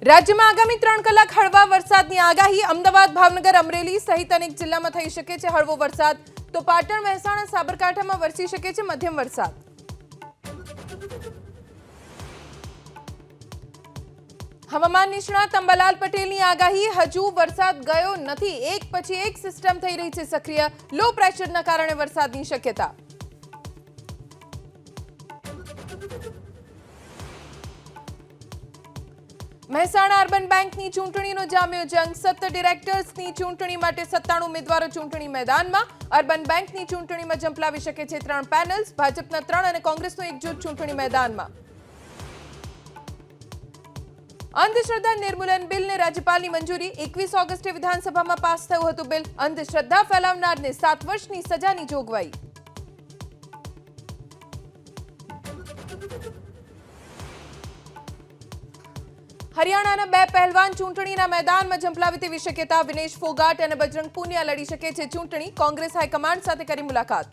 રાજ્યમાં આગામી 3 કલાક હળવા વરસાદની આગાહી। અમદાવાદ, ભાવનગર, અમરેલી સહિત અનેક જિલ્લામાં થઈ શકે છે હળવો વરસાદ, તો પાટણ, મહેસાણા, સાબરકાંઠામાં વરસી શકે છે મધ્યમ વરસાદ। હવામાન નિષ્ણાત અંબાલાલ પટેલની આગાહી, હજુ વરસાદ ગયો નથી, એક પછી એક સિસ્ટમ થઈ રહી છે સક્રિય, લો પ્રેશરના કારણે વરસાદની શક્યતા। મહેસાણા અર્બન બેંકની ચૂંટણીનો જામ્યો જંગ, 17 ડિરેક્ટર્સની ચૂંટણી માટે 97 ઉમેદવારો ચૂંટણી મેદાનમાં। અર્બન બેંકની ચૂંટણીમાં ઝંપલાવી શકે છે 3 પેનલ્સ, ભાજપના 3 અને કોંગ્રેસનું એક જૂથ ચૂંટણી મેદાનમાં। અંધશ્રદ્ધા નિર્મૂલન બિલને રાજ્યપાલની મંજૂરી, 21 ઓગસ્ટે વિધાનસભામાં પાસ થયું હતું બિલ, અંધશ્રદ્ધા ફેલાવનારને 7 વર્ષની સજાની જોગવાઈ। હરિયાણાના 2 પહેલવાન ચૂંટણીના મેદાનમાં ઝંપલાવે તેવી શક્યતા, વિનેશ ફોગાટ અને બજરંગ પુનિયા લડી શકે છે ચૂંટણી, કોંગ્રેસ હાઈકમાન્ડ સાથે કરી મુલાકાત।